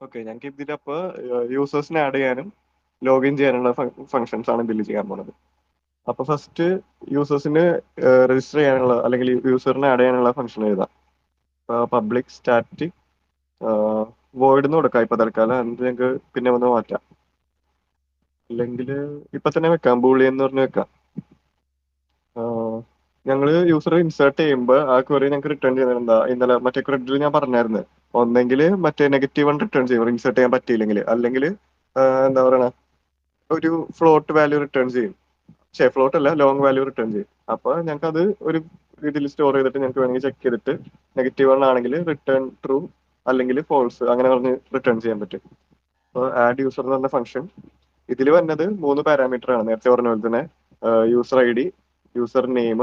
Okay, ഞങ്ങൾക്ക് ഇതിന്റെ അപ്പൊ യൂസേഴ്സിനെ ആഡ് ചെയ്യാനും ലോഗിൻ ചെയ്യാനുള്ള ഫങ്ഷൻസ് ആണ് ഇതിൽ ചെയ്യാൻ പോണത്. അപ്പൊ ഫസ്റ്റ് യൂസേഴ്സിന് രജിസ്റ്റർ ചെയ്യാനുള്ള അല്ലെങ്കിൽ യൂസറിനെ ആഡ് ചെയ്യാനുള്ള ഫംഗ്ഷൻ എഴുതാം. പബ്ലിക് സ്റ്റാറ്റിക് വോയിഡ് എന്ന് കൊടുക്കാം ഇപ്പൊ തൽക്കാലം, എന്നിട്ട് ഞങ്ങൾക്ക് പിന്നെ ഒന്ന് മാറ്റാം. അല്ലെങ്കിൽ ഇപ്പൊ തന്നെ വെക്കാം, ബൂളിയൻ എന്ന് പറഞ്ഞ് വെക്കാം. ഞങ്ങൾ യൂസർ ഇൻസേർട്ട് ചെയ്യുമ്പോൾ ആ ക്വറി ഞങ്ങൾക്ക് റിട്ടേൺ ചെയ്യുന്നത് എന്താ, ഇന്നലെ മറ്റേ ക്രെഡിറ്റിൽ ഞാൻ പറഞ്ഞായിരുന്നു, ഒന്നെങ്കിൽ മറ്റേ -1 റിട്ടേൺ ചെയ്യും ഇൻസേർട്ട് ചെയ്യാൻ പറ്റിയില്ലെങ്കിൽ, അല്ലെങ്കിൽ എന്താ പറയണ ഒരു ഫ്ലോട്ട് വാല്യൂ റിട്ടേൺ ചെയ്യും. ഫ്ലോട്ട് അല്ല, ലോങ് വാല്യൂ റിട്ടേൺ ചെയ്യും. അപ്പൊ ഞങ്ങൾക്ക് അത് ഒരു ഇതിൽ സ്റ്റോർ ചെയ്തിട്ട് ഞങ്ങൾക്ക് വേണമെങ്കിൽ ചെക്ക് ചെയ്തിട്ട് -1 ആണെങ്കിൽ റിട്ടേൺ ട്രൂ അല്ലെങ്കിൽ ഫോൾസ് അങ്ങനെ പറഞ്ഞ് റിട്ടേൺ ചെയ്യാൻ പറ്റും. അപ്പോൾ ആഡ് യൂസർ എന്ന് പറഞ്ഞ ഫംഗ്ഷൻ ഇതിൽ വന്നത് 3 പാരാമീറ്റർ ആണ്, നേരത്തെ പറഞ്ഞ പോലെ തന്നെ user ID, user name,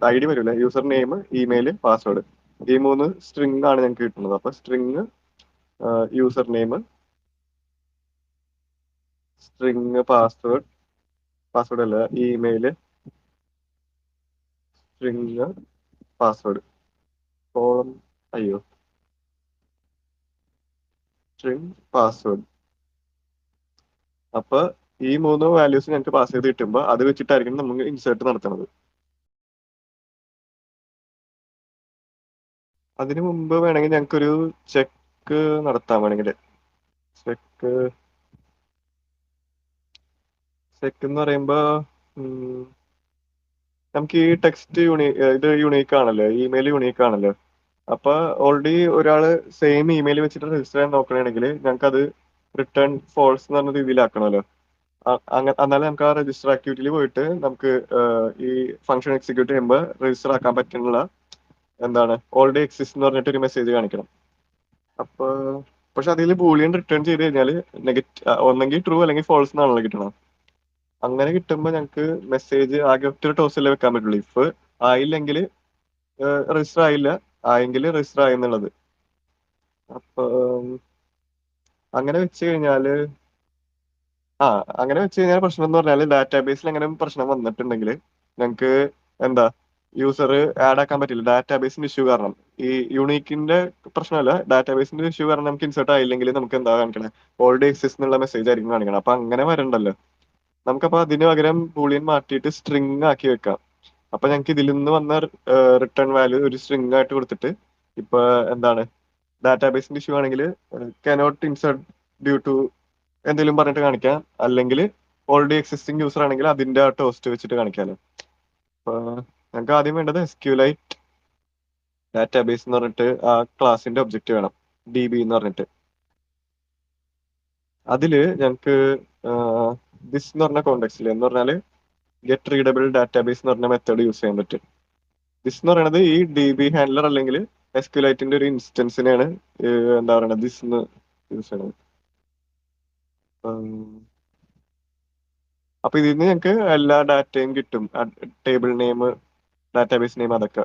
ID വരില്ല, യൂസർ നെയിം, ഇമെയിൽ, പാസ്വേഡ്. ഈ 3 സ്ട്രിങ് ആണ് ഞങ്ങൾക്ക് കിട്ടുന്നത്. അപ്പൊ string user name, string password, password അല്ല ഇമെയിൽ, സ്ട്രിങ് പാസ്വേഡ്, കോളം, അയ്യോ, സ്ട്രിങ് പാസ്വേഡ്. അപ്പൊ ഈ 3 വാല്യൂസ് ഞങ്ങൾക്ക് പാസ് ചെയ്ത് കിട്ടുമ്പോൾ അത് വെച്ചിട്ടായിരിക്കും നമുക്ക് ഇൻസേർട്ട് നടത്തുന്നത്. അതിനു മുമ്പ് വേണമെങ്കിൽ ഞങ്ങൾക്കൊരു ചെക്ക് നടത്താൻ വേണമെങ്കിൽ ചെക്ക് ചെക്ക് എന്ന് പറയുമ്പോ നമുക്ക് ഈ ടെക്സ്റ്റ് ഇത് യുണീക്ക് ആണല്ലോ, ഇമെയിൽ യുണീക്ക് ആണല്ലോ. അപ്പൊ ഓൾറെഡി ഒരാള് സെയിം ഇമെയിൽ വെച്ചിട്ട് രജിസ്റ്റർ ചെയ്യാൻ നോക്കണമെങ്കിൽ ഞങ്ങൾക്ക് അത് റിട്ടേൺ ഫോൾസ് എന്ന് പറഞ്ഞ രീതിയിലാക്കണമല്ലോ. എന്നാലും നമുക്ക് ആ രജിസ്റ്റർ ആക്ടിവിറ്റിയിൽ പോയിട്ട് നമുക്ക് ഈ ഫംഗ്ഷൻ എക്സിക്യൂട്ട് ചെയ്യുമ്പോൾ രജിസ്റ്റർ ആക്കാൻ പറ്റുന്ന എന്താണ് ഓൾറെഡി എക്സിസ്റ്റ് എന്ന് പറഞ്ഞിട്ട് ഒരു മെസ്സേജ് കാണിക്കണം. അപ്പൊ പക്ഷെ അതിൽ ബൂളിയൻ റിട്ടേൺ ചെയ്ത് കഴിഞ്ഞാൽ ഒന്നെങ്കിൽ ട്രൂ അല്ലെങ്കിൽ ഫോൾസ് എന്നാണല്ലോ കിട്ടണം. അങ്ങനെ കിട്ടുമ്പോൾ ഞങ്ങൾക്ക് മെസ്സേജ് ആകെ ഒറ്റ ടോസിലേ വെക്കാൻ പറ്റുള്ളൂ. ഇഫ് ആയില്ലെങ്കിൽ രജിസ്റ്റർ ആയില്ല, ആയെങ്കിൽ രജിസ്റ്റർ ആയി എന്നുള്ളത്. അപ്പൊ അങ്ങനെ വെച്ച് കഴിഞ്ഞാല് ആ അങ്ങനെ വെച്ച് കഴിഞ്ഞാൽ പ്രശ്നം എന്ന് പറഞ്ഞാൽ ഡാറ്റാബേസിൽ അങ്ങനെ പ്രശ്നം വന്നിട്ടുണ്ടെങ്കിൽ ഞങ്ങൾക്ക് എന്താ യൂസർ ആഡ് ആക്കാൻ പറ്റില്ല, ഡാറ്റാബേസിന്റെ ഇഷ്യൂ കാരണം. ഈ യൂണീക്കിന്റെ പ്രശ്നമല്ല, ഡാറ്റാബേസിന്റെ ഇഷ്യൂ കാരണം നമുക്ക് ഇൻസേർട്ട് ആയില്ലെങ്കിൽ നമുക്ക് എന്താ കാണിക്കണേ, ഓൾറെഡി എക്സിസ്റ്റ് എന്നുള്ള മെസ്സേജ് ആയിരിക്കും കാണിക്കണം. അപ്പൊ അങ്ങനെ വരണ്ടല്ലോ. നമുക്കപ്പോ അതിന് പകരം ബൂളിയൻ മാറ്റിയിട്ട് സ്ട്രിങ് ആക്കി വെക്കാം. അപ്പൊ ഞങ്ങൾക്ക് ഇതിൽ നിന്ന് വന്ന റിട്ടേൺ വാല്യൂ ഒരു സ്ട്രിങ് ആയിട്ട് കൊടുത്തിട്ട് ഇപ്പൊ എന്താണ് ഡാറ്റാബേസിന്റെ ഇഷ്യൂ ആണെങ്കിൽ കനോട്ട് ഇൻസേർട്ട് ഡ്യൂ ടു എന്തെങ്കിലും പറഞ്ഞിട്ട് കാണിക്കാം, അല്ലെങ്കിൽ ഓൾറെഡി എക്സിസ്റ്റിംഗ് യൂസർ ആണെങ്കിൽ അതിന്റെ ആ ടോസ്റ്റ് വെച്ചിട്ട് കാണിക്കാമല്ലോ. അപ്പൊ ഞങ്ങൾക്ക് ആദ്യം വേണ്ടത് SQLite ഡാറ്റാബേസ് എന്ന് പറഞ്ഞിട്ട് ആ ക്ലാസിന്റെ ഒബ്ജക്റ്റ് വേണം, DB എന്ന് പറഞ്ഞിട്ട്. അതില് ഞങ്ങൾക്ക് ദിസ് എന്ന് പറഞ്ഞ കോണ്ടെക്സ്റ്റിൽ എന്ന് പറഞ്ഞാല് ഗെറ്റ് റീഡബിൾ ഡാറ്റാബേസ് എന്ന് പറഞ്ഞ മെത്തേഡ് യൂസ് ചെയ്യാൻ പറ്റും. ദിസ് എന്ന് പറയുന്നത് ഈ DB ഹാൻഡ്ലർ അല്ലെങ്കിൽ SQLiteന്റെ ഒരു ഇൻസ്റ്റൻസിനെയാണ് എന്താ പറയുക ദിസ് എന്ന് യൂസ് ചെയ്യണത്. അപ്പൊ ഇതിൽ നിന്ന് ഞങ്ങൾക്ക് എല്ലാ ഡാറ്റയും കിട്ടും, ടേബിൾ നെയിം, ഡാറ്റാബേസ് നെയിം, അതൊക്കെ.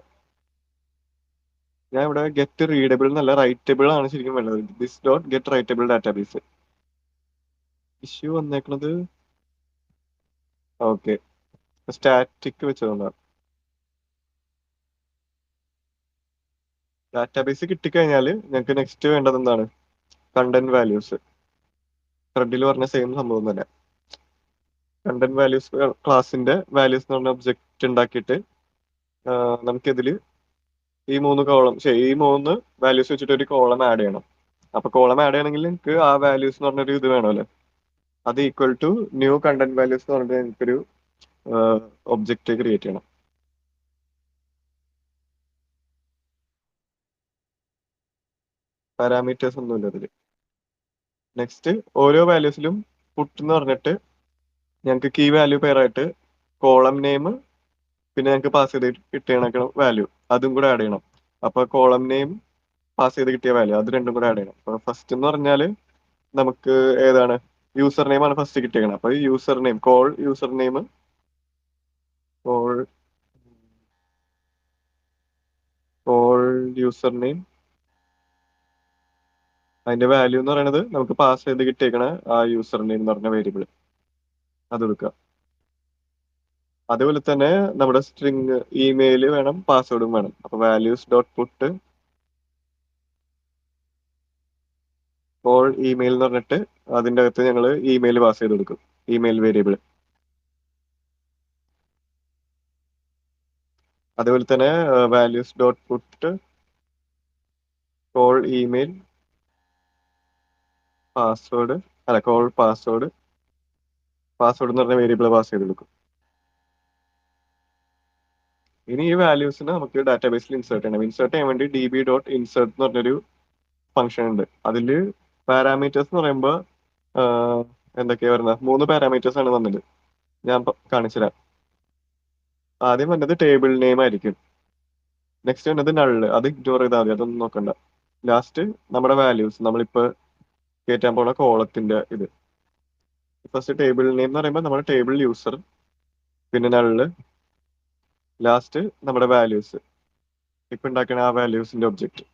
ഞാൻ ഇവിടെ ഗെറ്റ് റീഡബിൾ എന്നല്ല, റൈറ്റബിൾ ആണ് ശരിക്കും വേണ്ടത്. This dot get writable database. Issue വന്നേക്കണത് ഓക്കെ സ്റ്റാറ്റിക് വെച്ചതുകൊണ്ടാണ്. ഡാറ്റാബേസ് കിട്ടിക്കഴിഞ്ഞാൽ ഞങ്ങൾക്ക് നെക്സ്റ്റ് വേണ്ടത് എന്താണ്, കണ്ടന്റ് വാല്യൂസ്. ത്രെഡിൽ പറഞ്ഞ സെയിം സംഭവം തന്നെ. കണ്ടന്റ് വാല്യൂസ് ക്ലാസിന്റെ വാല്യൂസ് എന്ന് പറഞ്ഞ ഒബ്ജക്റ്റ് ഉണ്ടാക്കിയിട്ട് നമുക്കിതിൽ ഈ 3 കോളം, ഈ 3 വാല്യൂസ് വെച്ചിട്ട് ഒരു കോളം ആഡ് ചെയ്യണം. അപ്പൊ കോളം ആഡ് ചെയ്യണമെങ്കിൽ നിങ്ങൾക്ക് ആ വാല്യൂസ് എന്ന് പറഞ്ഞൊരു ഇത് വേണമല്ലോ. അത് equal to new content values എന്ന് പറഞ്ഞിട്ട് എനിക്കൊരു ഒബ്ജക്റ്റ് ക്രിയേറ്റ് ചെയ്യണം. പാരാമീറ്റേഴ്സ് ഒന്നുമില്ല അതിൽ. നെക്സ്റ്റ് ഓരോ വാല്യൂസിലും പുട്ട് എന്ന് പറഞ്ഞിട്ട് ഞങ്ങൾക്ക് കീ വാല്യൂ പെയറായിട്ട് കോളം നെയിം, പിന്നെ ഞങ്ങൾക്ക് പാസ് ചെയ്ത് കിട്ടിയ വാല്യൂ അതും കൂടെ ആഡ് ചെയ്യണം. അപ്പൊ കോളം നെയിം, പാസ് ചെയ്ത് കിട്ടിയ വാല്യൂ, അത് രണ്ടും കൂടെ ആഡ് ചെയ്യണം. അപ്പൊ ഫസ്റ്റ് എന്ന് പറഞ്ഞാൽ നമുക്ക് ഏതാണ്, യൂസർ നെയിം ആണ് ഫസ്റ്റ് കിട്ടിയേക്കണം. അപ്പൊ user name, call user name, call call user name, അതിന്റെ വാല്യൂ എന്ന് പറയുന്നത് നമുക്ക് പാസ് ചെയ്ത് കിട്ടിയേക്കണ ആ യൂസർ നെയിം എന്ന് പറഞ്ഞ വേരിയബിൾ, അത് എടുക്കുക. അതേപോലെ തന്നെ നമ്മുടെ സ്ട്രിങ് ഇമെയിൽ വേണം, പാസ്വേഡും വേണം. അപ്പൊ values dot puttu call email എന്ന് പറഞ്ഞിട്ട് അതിൻ്റെ അകത്ത് ഞങ്ങൾ ഇമെയിൽ പാസ് ചെയ്ത് കൊടുക്കും, ഇമെയിൽ വേരിയബിൾ. അതുപോലെ തന്നെ values dot puttu call email password, അല്ല കോൾ പാസ്വേഡ്, പാസ്വേഡ് എന്ന് പറഞ്ഞ വേരിയബിൾ പാസ് ചെയ്ത് കൊടുക്കും. ഇനി ഈ വാല്യൂസിന് നമുക്ക് ഡാറ്റാബേസിൽ ഇൻസേർട്ട് ചെയ്യണം. ഇൻസേർട്ട് ചെയ്യാൻ വേണ്ടി db.insert എന്ന് പറഞ്ഞൊരു ഫംഗ്ഷൻ ഉണ്ട്. അതിൽ പാരാമീറ്റേഴ്സ് എന്ന് പറയുമ്പോൾ എന്തൊക്കെയാ വരുന്നത്, 3 പാരാമീറ്റേഴ്സ് ആണ് വന്നത്. ഞാൻ കാണിച്ചുതരാം. ആദ്യം വന്നത് ടേബിൾ നെയിം ആയിരിക്കും. നെക്സ്റ്റ് വന്നത് നള്ള്, അത് ഇഗ്നോർ ചെയ്താൽ മതി, അതൊന്നും നോക്കണ്ട. ലാസ്റ്റ് നമ്മുടെ വാല്യൂസ്, നമ്മളിപ്പോൾ കയറ്റാൻ പോണ കോളത്തിന്റെ ഇത്. ഫസ്റ്റ് ടേബിൾ നെയിം എന്ന് പറയുമ്പോൾ നമ്മുടെ ടേബിൾ യൂസർ, പിന്നെ നള്ള്, ലാസ്റ്റ് നമ്മുടെ വാല്യൂസ്, ഇപ്പൊ ഉണ്ടാക്കുന്ന ആ വാല്യൂസിന്റെ ഒബ്ജക്റ്റ്.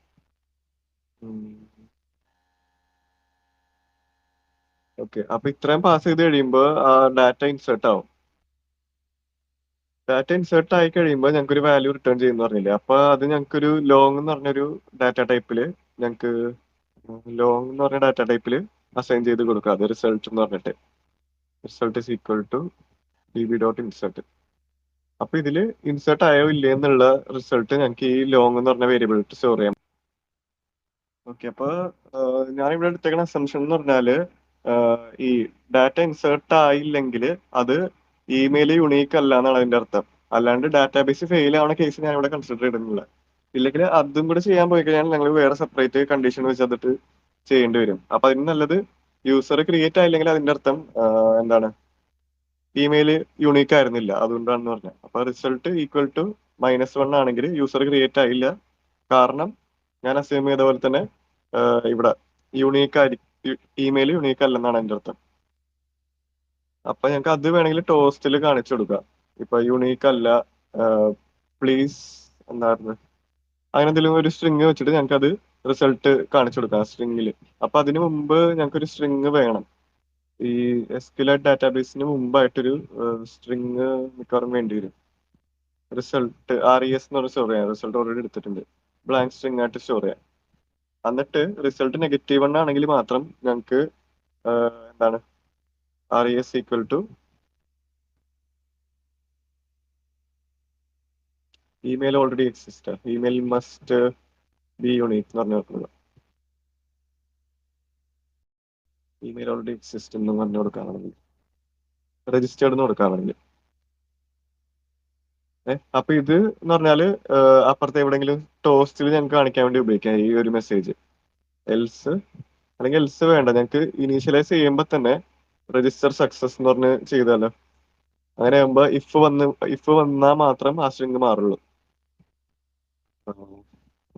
ഓക്കെ, അപ്പൊ ഇത്രയും പാസ് ചെയ്ത് കഴിയുമ്പോൾ ആ ഡാറ്റ ഇൻസേർട്ട് ആവും. ഡാറ്റ ഇൻസേർട്ട് ആയി കഴിയുമ്പോൾ ഞങ്ങൾക്ക് ഒരു വാല്യൂ റിട്ടേൺ ചെയ്യുന്ന പറഞ്ഞില്ലേ, അപ്പൊ അത് ഞങ്ങൾക്കൊരു ലോങ് എന്ന് പറഞ്ഞൊരു ഡാറ്റ ടൈപ്പിൽ ഞങ്ങൾക്ക് ലോങ് എന്ന് പറഞ്ഞ ഡാറ്റ ടൈപ്പിൽ അസൈൻ ചെയ്ത് കൊടുക്കുക. അത് റിസൾട്ട് എന്ന് പറഞ്ഞിട്ട് result is equal to db.insert. അപ്പൊ ഇതിൽ ഇൻസേർട്ട് ആയോ ഇല്ലേ എന്നുള്ള റിസൾട്ട് ഞങ്ങൾക്ക് ഈ ലോങ് എന്ന് പറഞ്ഞ വേരിയബിൾ സ്റ്റോർ ചെയ്യാം. ഓക്കെ, അപ്പൊ ഞാൻ ഇവിടെ എടുത്തേക്കുന്ന അസംഷൻ എന്ന് പറഞ്ഞാല് ഈ ഡാറ്റ ഇൻസേർട്ട് ആയില്ലെങ്കിൽ അത് ഇമെയിൽ യുണീക്ക് അല്ല എന്നാണ് അതിന്റെ അർത്ഥം. അല്ലാണ്ട് ഡാറ്റാബേസ് ഫെയിൽ ആവുന്ന കേസ് ഞാൻ ഇവിടെ കൺസിഡർ ചെയ്തിട്ടില്ല. ഇല്ലെങ്കിൽ അതും കൂടെ ചെയ്യാൻ പോയി കഴിഞ്ഞാൽ ഞങ്ങൾ വേറെ സെപ്പറേറ്റ് കണ്ടീഷൻ വെച്ച് അതിട്ട് ചെയ്യേണ്ടി വരും. അപ്പൊ അതിന് നല്ലത് യൂസർ ക്രിയേറ്റ് ആയില്ലെങ്കിൽ അതിന്റെ അർത്ഥം എന്താണ്, ഇമെയിൽ യുണീക്ക് ആയിരുന്നില്ല, അതുകൊണ്ടാണെന്ന് പറഞ്ഞത്. അപ്പൊ റിസൾട്ട് ഈക്വൽ ടു -1 ആണെങ്കിൽ യൂസർ ക്രിയേറ്റ് ആയില്ല. കാരണം ഞാൻ അസ്യൂം ചെയ്ത പോലെ തന്നെ ഇവിടെ യുണീക്ക് ആയി, ഇമെയിൽ യുണീക്ക് അല്ലെന്നാണ് എൻ്റെ അർത്ഥം. അപ്പൊ ഞങ്ങൾക്ക് അത് വേണമെങ്കിൽ ടോസ്റ്റിൽ കാണിച്ചു കൊടുക്കാം. ഇപ്പൊ യുണീക്ക് അല്ല, പ്ലീസ് എന്തായിരുന്നു, അങ്ങനെ എന്തെങ്കിലും ഒരു സ്ട്രിങ് വെച്ചിട്ട് ഞങ്ങൾക്ക് അത് റിസൾട്ട് കാണിച്ചു കൊടുക്കാം സ്ട്രിങ്ങിൽ. അപ്പൊ അതിന് മുമ്പ് ഞങ്ങൾക്ക് ഒരു സ്ട്രിങ് വേണം. ഈ SQLite ഡാറ്റാബേസിന് മുമ്പായിട്ടൊരു സ്ട്രിങ് മിക്കവാറും വേണ്ടി വരും. റിസൾട്ട് RES എന്ന് പറഞ്ഞ് സ്റ്റോർ ചെയ്യാം. റിസൾട്ട് ഓൾറെഡി എടുത്തിട്ടുണ്ട്, ബ്ലാങ്ക് സ്ട്രിങ് ആയിട്ട് സ്റ്റോർ ചെയ്യാം. എന്നിട്ട് റിസൾട്ട് -1 ആണെങ്കിൽ മാത്രം ഞങ്ങൾക്ക് എന്താണ് RES equal to email already exist, email must be unique എന്ന് പറഞ്ഞു കൊടുക്കുക. ഇമെയിൽ ഓൾറെഡി എക്സിസ്റ്റ് എന്ന് പറഞ്ഞു കൊടുക്കാണെങ്കിൽ, രജിസ്റ്റേർഡ് എന്ന് കൊടുക്കാണെങ്കിൽ. അപ്പൊ ഇത് എന്ന് പറഞ്ഞാല് അപ്പുറത്തെ എവിടെയെങ്കിലും ടോസ്റ്റിൽ ഞങ്ങൾക്ക് കാണിക്കാൻ വേണ്ടി ഉപയോഗിക്കാം ഈ ഒരു മെസ്സേജ്. എൽസ്, അല്ലെങ്കിൽ എൽസ് വേണ്ട, ഞങ്ങൾക്ക് ഇനീഷ്യലൈസ് ചെയ്യുമ്പോൾ തന്നെ രജിസ്റ്റർ സക്സസ് എന്ന് പറഞ്ഞ് ചെയ്താലോ. അങ്ങനെ ആകുമ്പോ ഇഫ് വന്നാൽ മാത്രം ആ സ്ട്രിങ് മാറുള്ളൂ.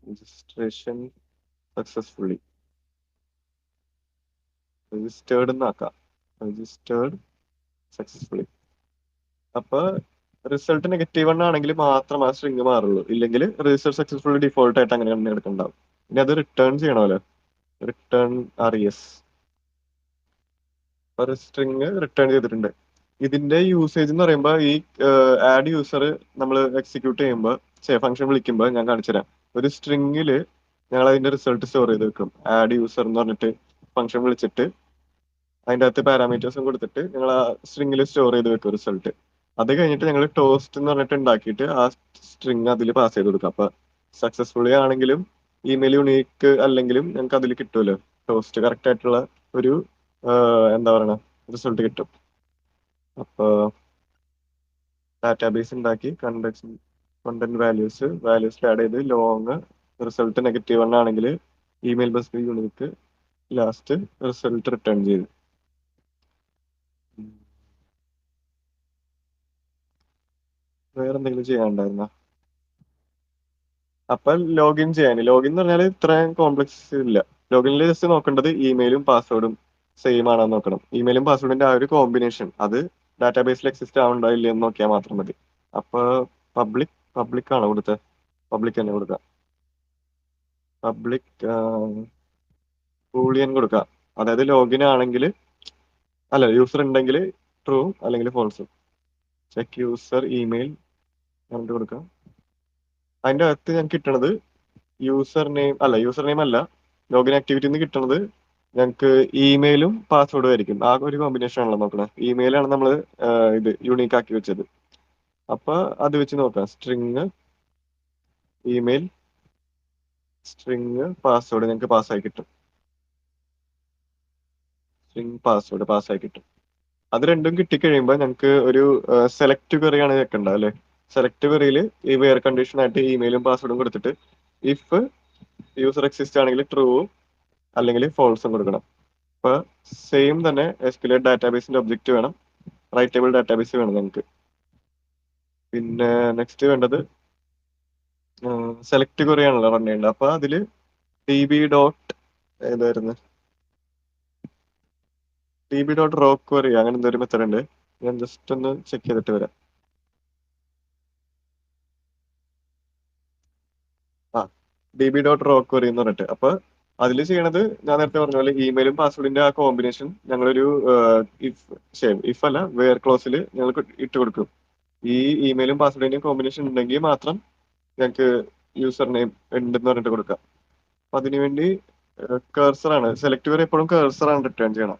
രജിസ്ട്രേഷൻ സക്സസ്ഫുള്ളി രജിസ്റ്റേർഡ് എന്നാക്കാം, രജിസ്റ്റേർഡ് സക്സസ്ഫുള്ളി. അപ്പൊ റിസൾട്ട് -1 ആണെങ്കിൽ മാത്രം ആ സ്ട്രിങ് മാറുള്ളൂ, ഇല്ലെങ്കിൽ രജിസ്റ്റർ സക്സസ്ഫുള്ളി ഡിഫോൾട്ട് ആയിട്ട് അങ്ങനെ തന്നെ എടുക്കണ്ടാവും. ഇനി അത് റിട്ടേൺ ചെയ്യണമല്ലോ, റിട്ടേൺ RES. ഒരു സ്ട്രിങ് റിട്ടേൺ ചെയ്തിട്ടുണ്ട്. ഇതിന്റെ യൂസേജ് എന്ന് പറയുമ്പോൾ ഈ ആഡ് യൂസർ നമ്മൾ എക്സിക്യൂട്ട് ചെയ്യുമ്പോൾ, ഫംഗ്ഷൻ വിളിക്കുമ്പോൾ ഞാൻ കാണിച്ചുതരാം. ഒരു സ്ട്രിങ്ങിൽ ഞങ്ങൾ അതിന്റെ റിസൾട്ട് സ്റ്റോർ ചെയ്ത് വെക്കും. ആഡ് യൂസർ എന്ന് പറഞ്ഞിട്ട് ഫംഗ്ഷൻ വിളിച്ചിട്ട് അതിൻ്റെ അകത്ത് പാരാമീറ്റേഴ്സും കൊടുത്തിട്ട് ഞങ്ങൾ ആ സ്ട്രിങ്ങിൽ സ്റ്റോർ ചെയ്ത് വെക്കും റിസൾട്ട്. അത് കഴിഞ്ഞിട്ട് ഞങ്ങൾ ടോസ്റ്റ് എന്ന് പറഞ്ഞിട്ട് ഉണ്ടാക്കിയിട്ട് ആ സ്ട്രിങ് അതിൽ പാസ് ചെയ്ത് കൊടുക്കാം. അപ്പൊ സക്സസ്ഫുള്ളി ആണെങ്കിലും ഇമെയിൽ യുണീക്ക് അല്ലെങ്കിലും ഞങ്ങൾക്ക് അതിൽ കിട്ടുമല്ലോ ടോസ്റ്റ് കറക്റ്റ് ആയിട്ടുള്ള ഒരു എന്താ പറയണ റിസൾട്ട് കിട്ടും. അപ്പൊ ഡാറ്റാബേസ് ഉണ്ടാക്കി കണ്ടന്റ് വാല്യൂസ് ആഡ് ചെയ്ത് ലോങ് റിസൾട്ട് -1 ആണെങ്കിൽ email bus unique last result return ചെയ്തു. വേറെ എന്തെങ്കിലും ചെയ്യാനുണ്ടായിരുന്ന? അപ്പൊ ലോഗിൻ എന്ന് പറഞ്ഞാൽ ഇത്രയും കോംപ്ലക്സ് ഇല്ല. ലോഗിനിൽ ജസ്റ്റ് നോക്കേണ്ടത് ഇമെയിലും പാസ്വേഡും സെയിം ആണോ നോക്കണം. ഇമെയിലും പാസ്വേഡിന്റെ ആ ഒരു കോമ്പിനേഷൻ അത് ഡാറ്റാബേസിൽ എക്സിസ്റ്റ് ആവുന്നുണ്ടോ ഇല്ലയെന്ന് നോക്കിയാൽ മാത്രം മതി. അപ്പൊ പബ്ലിക് ആണോ കൊടുത്തത്? പബ്ലിക് തന്നെ കൊടുക്കാം. പബ്ലിക് ബൂളിയൻ കൊടുക്കാം. അതായത് ലോഗിൻ ആണെങ്കിൽ, അല്ല യൂസർ ഉണ്ടെങ്കിൽ ട്രൂ അല്ലെങ്കിൽ ഫോൾസ്. ചെക്ക് യൂസർ ഇമെയിൽ പറഞ്ഞിട്ട് കൊടുക്കാം. അതിന്റെ അകത്ത് ഞാൻ കിട്ടണത് യൂസർ നെയിം അല്ല ലോഗിൻ ആക്ടിവിറ്റി കിട്ടണത് ഞങ്ങൾക്ക് ഇമെയിലും പാസ്വേഡും ആയിരിക്കും. ആ ഒരു കോമ്പിനേഷൻ ആണല്ലോ നോക്കണത്. ഇമെയിലാണ് നമ്മൾ ഇത് യുണീക്ക് ആക്കി വെച്ചത്. അപ്പൊ അത് വെച്ച് നോക്കാം. ഇമെയിൽ സ്ട്രിങ് പാസ്വേഡ് ഞങ്ങൾക്ക് പാസ്സായി കിട്ടും. സ്ട്രിങ് പാസ്വേഡ് പാസ്സായി കിട്ടും. അത് രണ്ടും കിട്ടിക്കഴിയുമ്പോൾ ഞങ്ങൾക്ക് ഒരു സെലക്ട് query ആണ് വെക്കേണ്ടത് അല്ലേ? സെലക്ട് queryയിൽ ഈ വേർ കണ്ടീഷൻ ആയിട്ട് ഇമെയിലും പാസ്വേഡും കൊടുത്തിട്ട് ഇഫ് യൂസർ എക്സിസ്റ്റ് ആണെങ്കിൽ ട്രൂവും അല്ലെങ്കിൽ ഫോൾസും കൊടുക്കണം. അപ്പൊ സെയിം തന്നെ SQL ഡാറ്റാബേസിന്റെ ഒബ്ജക്റ്റ് വേണം, റൈറ്റബിൾ ഡാറ്റാബേസ് വേണം ഞങ്ങൾക്ക്. പിന്നെ നെക്സ്റ്റ് വേണ്ടത് സെലക്ട് query ആണല്ലോ റൺ ചെയ്യേണ്ടത്. അപ്പൊ അതില് db ഏതായിരുന്നു db.raw query അങ്ങനെ എന്തൊരു മെത്തേഡ് ഉണ്ട്. ഞാൻ ജസ്റ്റ് ഒന്ന് ചെക്ക് ചെയ്തിട്ട് വരാം. ആ db.raw query എന്ന് പറഞ്ഞിട്ട്. അപ്പൊ അതിൽ ചെയ്യണത് ഞാൻ നേരത്തെ പറഞ്ഞ പോലെ ഇമെയിലും പാസ്വേഡിന്റെ ആ കോമ്പിനേഷൻ ഞങ്ങളൊരു ഇഫ് അല്ല വേർ ക്ലോസിൽ ഞങ്ങൾ ഇട്ട് കൊടുക്കും. ഈ ഇമെയിലും പാസ്വേഡിന്റെയും കോമ്പിനേഷൻ ഉണ്ടെങ്കിൽ മാത്രം ഞങ്ങൾക്ക് യൂസർ നെയിം ഉണ്ടെന്ന് പറഞ്ഞിട്ട് കൊടുക്കാം. അപ്പൊ അതിനുവേണ്ടി കേഴ്സറാണ് സെലക്ട് വരെ എപ്പോഴും കേഴ്സറാണ് റിട്ടേൺ ചെയ്യണം.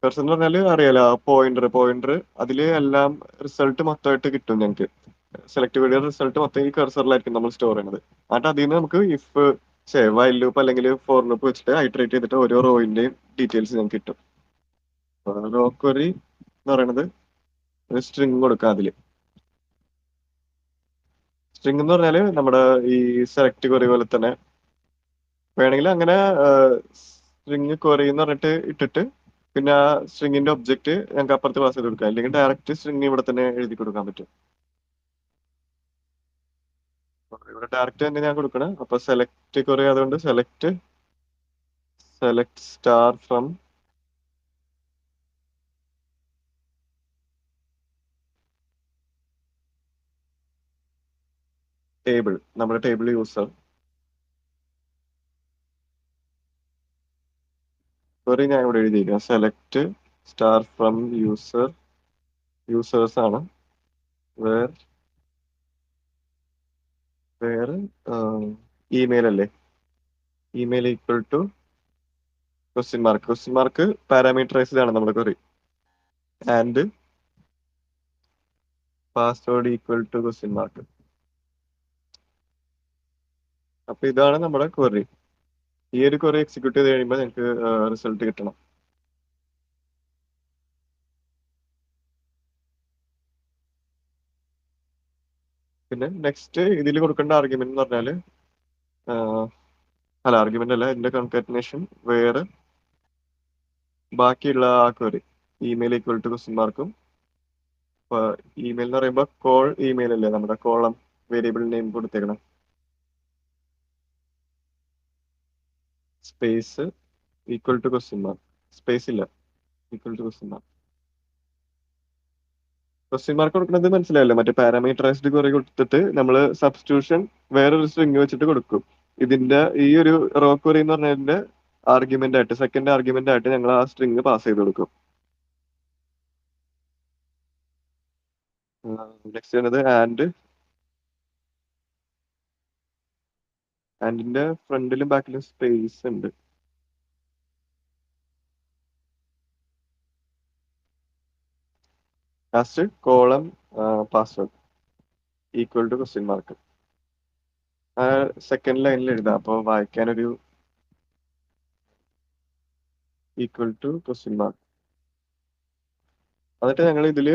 കഴ്സർ എന്ന് പറഞ്ഞാൽ അറിയാലോ, പോയിന്റർ അതിൽ എല്ലാം റിസൾട്ട് മൊത്തമായിട്ട് കിട്ടും ഞങ്ങൾക്ക്. സെലക്ട് വീഡിയോ റിസൾട്ട് മൊത്തം ഈ കഴ്സറിലായിരിക്കും നമ്മൾ സ്റ്റോർ ചെയ്യുന്നത്. എന്നിട്ട് അതിൽ നിന്ന് നമുക്ക് ഇഫ് വൈൽ ലൂപ്പ് അല്ലെങ്കിൽ ഫോർ ലൂപ്പ് വെച്ചിട്ട് ഐറ്ററേറ്റ് ചെയ്തിട്ട് ഓരോ റോയിന്റെയും ഡീറ്റെയിൽസ് ഞങ്ങൾക്ക് കിട്ടും. റോ ക്വറി എന്ന് പറയുന്നത് ഒരു സ്ട്രിങ് കൊടുക്കാം. അതില് സ്ട്രിങ് എന്ന് പറഞ്ഞാൽ നമ്മുടെ ഈ സെലക്ട് ക്വറി പോലെ തന്നെ വേണമെങ്കിൽ അങ്ങനെ സ്ട്രിങ് ക്വറി എന്ന് പറഞ്ഞിട്ട് ഇട്ടിട്ട് പിന്നെ ആ സ്ട്രിങ്ങിന്റെ ഒബ്ജക്റ്റ് ഞങ്ങൾക്ക് അപ്പുറത്ത് പാസ് ചെയ്ത് കൊടുക്കാം. അല്ലെങ്കിൽ ഡയറക്റ്റ് സ്ട്രിങ് ഇവിടെ തന്നെ എഴുതി കൊടുക്കാൻ പറ്റും. ഇവിടെ ഡയറക്റ്റ് തന്നെ ഞാൻ കൊടുക്കണം. അപ്പൊ സെലക്ട് ക്വറി അതുകൊണ്ട് സെലക്ട് സ്റ്റാർ ഫ്രം ടേബിൾ, നമ്മുടെ ടേബിൾ യൂസർ ക്വറി ഞാൻ ഇവിടെ എഴുതിയിരിക്കാം. സെലക്ട് സ്റ്റാർ ഫ്രം യൂസേഴ്സ് ആണ്. വേർ വേർ ഇമെയിൽ അല്ലേ? Email equal to question mark parameterized ആണ് നമ്മുടെ ക്വറി. And password equal to question mark. അപ്പൊ ഇതാണ് നമ്മുടെ ക്വറി. ഈ ഒരു ക്വറി എക്സിക്യൂട്ട് ചെയ്ത് കഴിയുമ്പോൾ ഞങ്ങൾക്ക് റിസൾട്ട് കിട്ടണം. പിന്നെ നെക്സ്റ്റ് ഇതിൽ കൊടുക്കേണ്ട ആർഗ്യുമെന്റ് എന്ന് പറഞ്ഞാല് അല്ല ആർഗ്യുമെന്റ് അല്ല, ഇതിന്റെ കൺകാറ്റനേഷൻ വേറെ ബാക്കിയുള്ള ആ query email equal to question മാർക്കും. ഇമെയിൽ എന്ന് പറയുമ്പോൾ കോൾ ഇമെയിൽ അല്ലേ, നമ്മുടെ കോളം വേരിയബിൾ നെയിം കൊടുത്തേക്കണം. Space equal to question mark. Space ഇല്ല, equal to question mark. Question mark കൊടുക്കുന്നത് മനസ്സിലായല്ലോ? മറ്റേ പാരാമീറ്ററൈസ്ഡ് ക്വറി കൊടുത്തിട്ട് നമ്മൾ സബ്സ്റ്റിറ്റ്യൂഷൻ വേറൊരു സ്ട്രിങ് വെച്ചിട്ട് കൊടുക്കും. ഇതിന്റെ ഈ ഒരു റോ ക്വറി എന്ന് പറഞ്ഞതിന്റെ ആർഗ്യുമെന്റ് ആയിട്ട് സെക്കൻഡ് ആർഗ്യുമെന്റ് ആയിട്ട് ഞങ്ങൾ ആ സ്ട്രിങ് പാസ് ചെയ്ത് കൊടുക്കും. നെക്സ്റ്റ് ചെയ്യുന്നത് ആൻഡിന്റെ ഫ്രണ്ടിലും ബാക്കിലും സ്പേസ് ഉണ്ട്. Last column password equal to question mark. Second ലൈനിൽ എഴുതാം. അപ്പോൾ വായിക്കാനൊരു ഈക്വൽ ടു ക്വസ്റ്റ്യൻ മാർക്ക്. എന്നിട്ട് ഞങ്ങൾ ഇതിൽ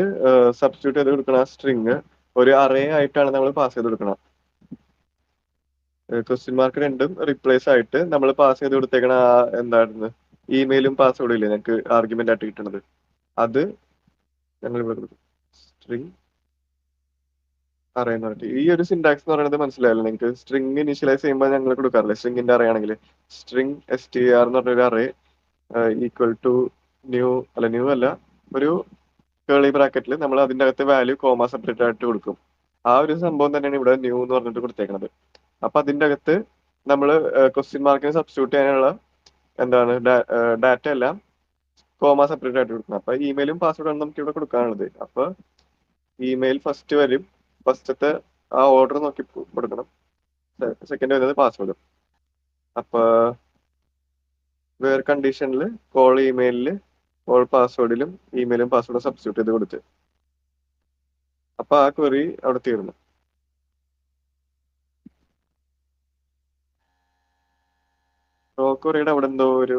സബ്സ്റ്റിറ്റ്യൂട്ട് ചെയ്ത് കൊടുക്കുന്ന സ്ട്രിങ് ഒരു അറേ ആയിട്ടാണ് നമ്മൾ പാസ് ചെയ്ത് കൊടുക്കണം. ക്വസ്റ്റ്യൻ മാർക്ക് രണ്ടും റിപ്ലേസ് ആയിട്ട് നമ്മൾ പാസ് ചെയ്ത് കൊടുത്തേക്കണ എന്തായിരുന്നു ഇമെയിലും പാസ്വേഡും ഇല്ലേ ഞങ്ങൾക്ക് ആർഗ്യുമെന്റ് ആയിട്ട് കിട്ടുന്നത്, അത് ഞങ്ങൾ ഇവിടെ കൊടുക്കും. സ്ട്രിങ് അറേ എന്ന് പറഞ്ഞിട്ട് ഈ ഒരു സിന്റാക്സ് എന്ന് പറയുന്നത് മനസ്സിലായല്ലോ നിങ്ങൾക്ക്? സ്ട്രിങ് ഇനീഷ്യലൈസ് ചെയ്യുമ്പോൾ ഞങ്ങൾ കൊടുക്കാറില്ലേ സ്ട്രിങ്ങിന്റെ അറേ ആണെങ്കിൽ സ്ട്രിങ് str എന്ന് പറഞ്ഞൊരു അറേ ഈക്വൽ ടു ന്യൂ അല്ല, ഒരു കേളി ബ്രാക്കറ്റിൽ നമ്മൾ അതിന്റെ അകത്ത് വാല്യൂ കോമ സെപ്പറേറ്റ് ആയിട്ട് കൊടുക്കും. ആ ഒരു സംഭവം തന്നെയാണ് ഇവിടെ ന്യൂ എന്ന് പറഞ്ഞിട്ട് കൊടുത്തേക്കുന്നത്. അപ്പൊ അതിന്റെ അകത്ത് നമ്മൾ ക്വസ്റ്റ്യൻ മാർക്കിന് സബ്സ്റ്റിറ്റ്യൂട്ട് ചെയ്യാനുള്ള എന്താണ് ഡാറ്റ എല്ലാം കോമ സെപ്പറേറ്റ് ആയിട്ട് കൊടുക്കണം. അപ്പൊ ഇമെയിലും പാസ്വേഡും നമുക്ക് ഇവിടെ കൊടുക്കാനുള്ളത്. അപ്പൊ ഇമെയിൽ ഫസ്റ്റ് വരും, ഫസ്റ്റത്തെ ആ ഓർഡർ നോക്കി കൊടുക്കണം. സെക്കൻഡ് വരുന്നത് പാസ്വേഡും. അപ്പൊ വേറെ കണ്ടീഷനിൽ കോൾ ഇമെയിലിൽ കോൾ പാസ്വേഡിലും ഇമെയിലും പാസ്വേഡും സബ്സ്റ്റിറ്റ്യൂട്ട് ചെയ്ത് കൊടുത്ത്. അപ്പൊ ആ ക്വറി അവിടെ തീർന്നു. റോ ക്വറിയുടെ അവിടെ എന്തോ ഒരു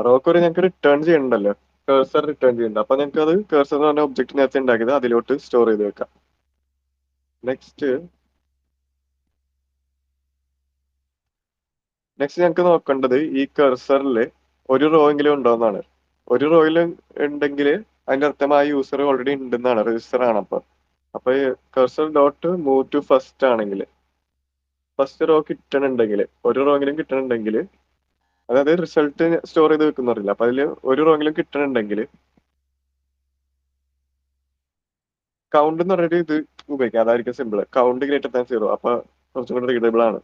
റോ ക്വറി ഞങ്ങൾക്ക് റിട്ടേൺ ചെയ്യണ്ടല്ലോ, കേഴ്സർ റിട്ടേൺ ചെയ്യണ്ട. അപ്പൊ ഞങ്ങൾക്ക് അത് കേഴ്സർ എന്ന് പറഞ്ഞ ഒബ്ജക്റ്റ് നേരത്തെ ഉണ്ടാക്കിയത് അതിലോട്ട് സ്റ്റോർ ചെയ്ത് വെക്കാം. നെക്സ്റ്റ് ഞങ്ങൾക്ക് നോക്കേണ്ടത് ഈ കഴ്സറിൽ ഒരു റോ എങ്കിലും ഉണ്ടോന്നാണ്. ഒരു റോയിൽ ഉണ്ടെങ്കിൽ അതിന്റെ അർത്ഥം ആ യൂസർ ഓൾറെഡി ഉണ്ടെന്നാണ്, രജിസ്റ്റർ ആണ്. അപ്പൊ cursor dot move to first ആണെങ്കിൽ, ഫസ്റ്റ് റോ കിട്ടണുണ്ടെങ്കിൽ, ഒരു റോ എങ്കിലും കിട്ടണുണ്ടെങ്കിൽ, അതായത് റിസൾട്ട് സ്റ്റോർ ചെയ്ത് വെക്കുന്നറിയില്ല, അപ്പൊ അതിൽ ഒരു റോ എങ്കിലും കിട്ടണുണ്ടെങ്കിൽ കൗണ്ട് എന്ന് പറഞ്ഞിട്ട് ഇത് ഉപയോഗിക്കാം. അതായിരിക്കും simple. Count greater than zero, അപ്പൊ കുറച്ചും കൂടി റീഡബിൾ ആണ്.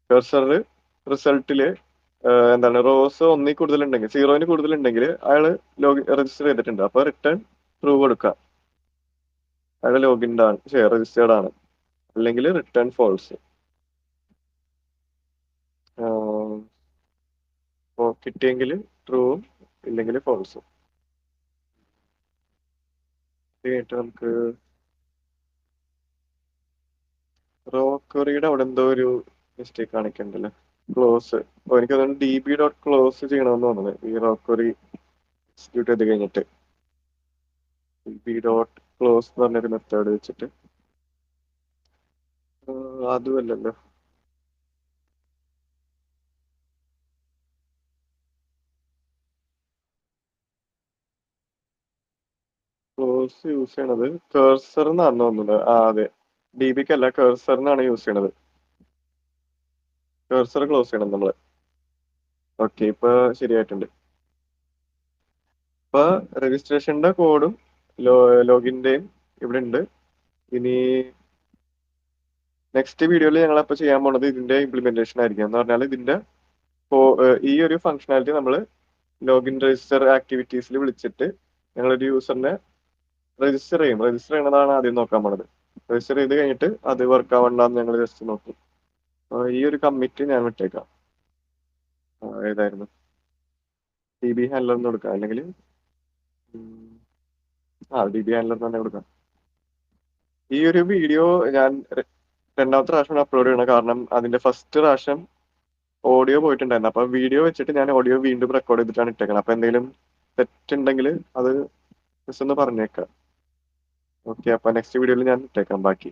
കഴ്സർ റിസൾട്ടില് എന്താണ് റോസ് ഒന്നിൽ കൂടുതൽ ഉണ്ടെങ്കിൽ, സീറോന് കൂടുതൽ ഉണ്ടെങ്കിൽ അയാൾ രജിസ്റ്റർ ചെയ്തിട്ടുണ്ട്, അപ്പൊ റിട്ടേൺ ട്രൂ കൊടുക്കാം, അയാൾ ലോഗിൻഡ് ആണ്, രജിസ്റ്റേർഡ് ആണ്. അല്ലെങ്കിൽ റിട്ടേൺ ഫോൾസ്. കിട്ടിയെങ്കിൽ ട്രൂവും ഇല്ലെങ്കിൽ ഫോൾസും. കഴിഞ്ഞിട്ട് നമുക്ക് റോ ക്വറിയുടെ അവിടെ എന്തോ ഒരു മിസ്റ്റേക്ക് കാണിക്കണ്ടല്ലോ. ക്ലോസ്, എനിക്ക് തോന്നുന്നു db.close ചെയ്യണമെന്ന് തോന്നുന്നത് ഈ റോ ക്വറി എക്സിക്യൂട്ട് ചെയ്ത് കഴിഞ്ഞിട്ട്. db.close എന്ന് പറഞ്ഞൊരു മെത്തേഡ് വെച്ചിട്ട്. അതുമല്ലല്ലോ. ക്ലോസ് യൂസ് ചെയ്യണത് കേഴ്സർ എന്നാണ് തോന്നുന്നത്. അതെ, DB അല്ല, കേഴ്സറിനാണ് യൂസ് ചെയ്യണത്. കേഴ്സർ ക്ലോസ് ചെയ്യണം നമ്മള്. ഓക്കെ, ഇപ്പൊ ശരിയായിട്ടുണ്ട്. ഇപ്പൊ രജിസ്ട്രേഷന്റെ കോഡും ലോഗിന്റെയും ഇവിടെ ഉണ്ട്. ഇനി നെക്സ്റ്റ് വീഡിയോയിൽ ഞങ്ങൾ അപ്പൊ ചെയ്യാൻ പോണത് ഇതിന്റെ ഇംപ്ലിമെന്റേഷൻ ആയിരിക്കും. എന്ന് പറഞ്ഞാൽ ഇതിന്റെ ഈ ഒരു ഫംഗ്ഷനാലിറ്റി നമ്മൾ ലോഗിൻ രജിസ്റ്റർ ആക്ടിവിറ്റീസിൽ വിളിച്ചിട്ട് ഞങ്ങളൊരു യൂസറിനെ രജിസ്റ്റർ ചെയ്യും. രജിസ്റ്റർ ചെയ്യണതാണ് ആദ്യം നോക്കാൻ പോണത്. രജിസ്റ്റർ ചെയ്ത് കഴിഞ്ഞിട്ട് അത് വർക്ക് ആവണ്ടെന്ന് ഞങ്ങൾ ജസ്റ്റ് നോക്കും. ഈ ഒരു കമ്മിറ്റ് ഞാൻ വിട്ടേക്കാം. ഏതായിരുന്നു, DB ഹാൻഡലർ എന്ന് കൊടുക്കാം, അല്ലെങ്കിൽ DB ഹാൻഡലർ തന്നെ കൊടുക്കാം. ഈ ഒരു വീഡിയോ ഞാൻ രണ്ടാമത്തെ പ്രാവശ്യം അപ്ലോഡ് ചെയ്യണം, കാരണം അതിന്റെ ഫസ്റ്റ് പ്രാവശ്യം ഓഡിയോ പോയിട്ടുണ്ടായിരുന്നു. അപ്പൊ വീഡിയോ വെച്ചിട്ട് ഞാൻ ഓഡിയോ വീണ്ടും റെക്കോർഡ് ചെയ്തിട്ടാണ് ഇട്ടേക്കുന്നത്. അപ്പൊ എന്തെങ്കിലും തെറ്റ് ഉണ്ടെങ്കിൽ അത് ജസ്റ്റ് ഒന്ന് പറഞ്ഞേക്കാം. ഓക്കെ, അപ്പൊ നെക്സ്റ്റ് വീഡിയോയിൽ ഞാൻ ഇട്ടേക്കാം ബാക്കി.